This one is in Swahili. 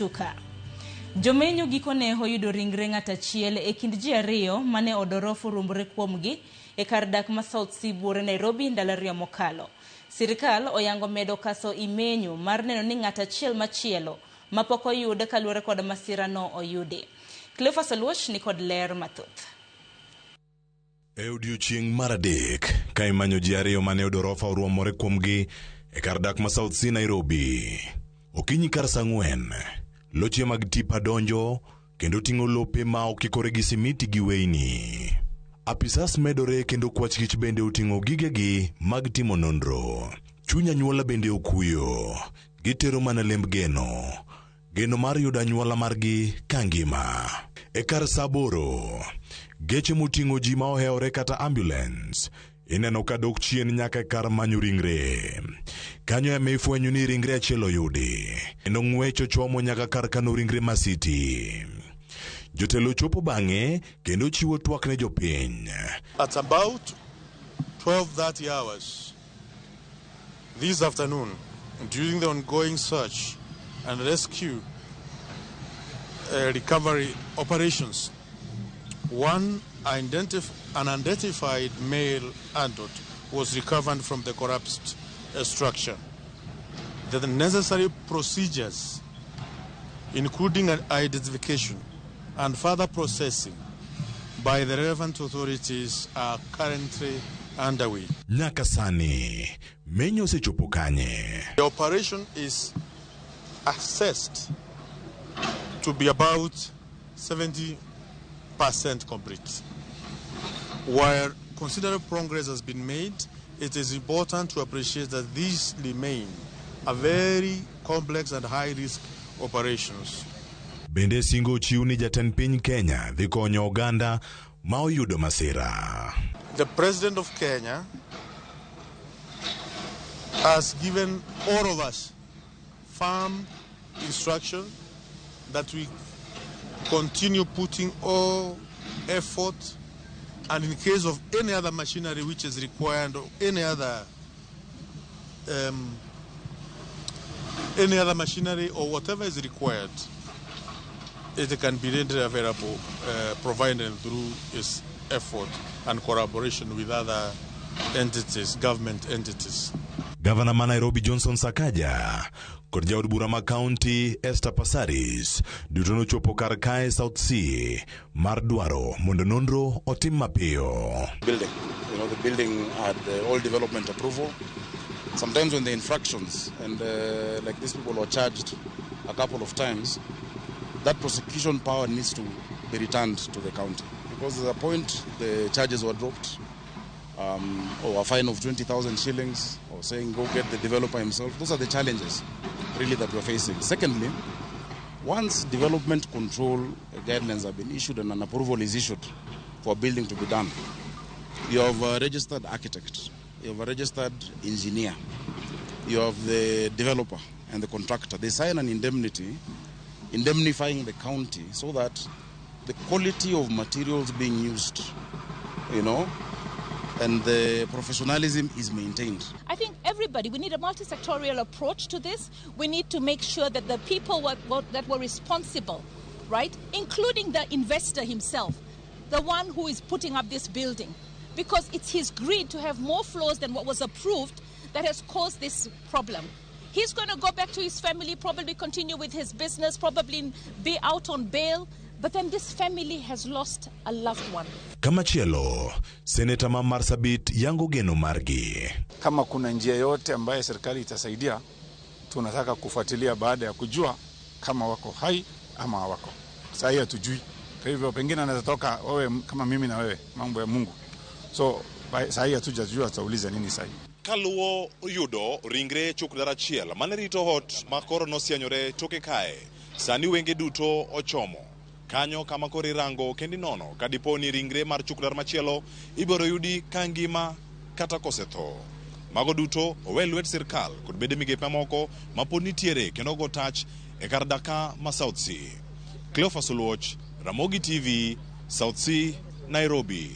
Tuka. Jomenyo gikone oyudo ringre ng'ata achiel e kind ji ariyo mane odorofu rumbre kuomgi e kar dak ma South Sea Buore Nairobi ndalo ariyo mokalo. Sirikal oyango medo kaso imenyo mar neno ni ng'ata achiel machielo mapok oyude kaluwore kod masira no oyudi. Cleophas Oluoch ni kod ler mathoth. E odiechieng' mar adek ka imanyo ji ariyo mane odorofa oruomore kuomgi e kar dak ma South Sea Nairobi. Okinyi kar saa 4, loche mag tipa donjo kendo ting'o lope ma okikore gi simiti gi weini. Apisas medore kendo kwachkich bende oting'o gigegi mag timo nonro. Chunya nyuola bende okuyo. Gitero mana lemb geno mar yudo anyuola margi kangima. E kar saa 8, geche moting'o ji ma ohewore kata ambulance ineno ka dok chien nyaka kar manyo ringre. Kanyo ema ifwenyo ni ringre achiel oyudi. Kendo ng'wech ochomo nyaka kar kano ringre Masiti. Jotelo chopo bang'e kendo chiwo twak ne jopiny. At about 12:30 hours this afternoon, during the ongoing search and rescue recovery operations, an unidentified male adult was recovered from the collapsed structure. The necessary procedures, including identification and further processing by the relevant authorities, are currently underway. Nakasani, menyo se chopo kanye. The operation is assessed to be about 70% complete. While considerable progress has been made, it is important to appreciate that these remain a very complex and high-risk operations. Bende singo chiu ni jatend piny Kenya dhi konyo Uganda ma oyudo masira. The President of Kenya has given all of us firm instruction that we continue putting all effort, and in case of any other machinery which is required or any other machinery or whatever is required, it can be rendered available, provided through its effort and collaboration with other entities, government entities. Governor ma Nairobi Johnson Sakaja kod jaod bura ma county Esther Passaris duto nochopo kar kae South Sea mar dwaro mondo nonro otim mapiyo. Building, the building had all development approval. Sometimes when the infractions and like these people were charged a couple of times, that prosecution power needs to be returned to the county, because at a point the charges were dropped, or a fine of 20,000 shillings, or saying go get the developer himself. Those are the challenges really that we're facing. Secondly, once development control guidelines have been issued and an approval is issued for a building to be done, you have a registered architect, you have a registered engineer, you have the developer and the contractor. They sign an indemnity indemnifying the county so that the quality of materials being used, and the professionalism is maintained. I think we need a multi-sectorial approach to this. We need to make sure that the people that were responsible, right, including the investor himself, the one who is putting up this building, because it's his greed to have more floors than what was approved that has caused this problem. He's going to go back to his family, probably continue with his business, probably be out on bail. But then this family has lost a loved one. Kamachielo, Senator Marsabit yango geno margi. Kama kuna njia yote ambaye serikali itasaidia, tunataka kufuatilia baada ya kujua kama wako hai ama hawako. Sasa hatujui. Kwa hivyo pengine anaweza toka wewe kama mimi na wewe, mambo ya Mungu. So sasa hatujajua tutauliza nini sasa. Kaluo yudo ringre chukdara chiel manerito hot makoro nosianyore toke kae. Sani wenge duto ochomo. Kanyo kama kori rango kendi nono kadiponi ringre mar chukdar machielo iboro yudi kangima kata kosetho. Mago duto owe lwet sirkal kod bede migepe moko mapod nitiere kendo go touch e kar daka ma South Sea. Cleophas Oluoch, Ramogi TV, South Sea, Nairobi.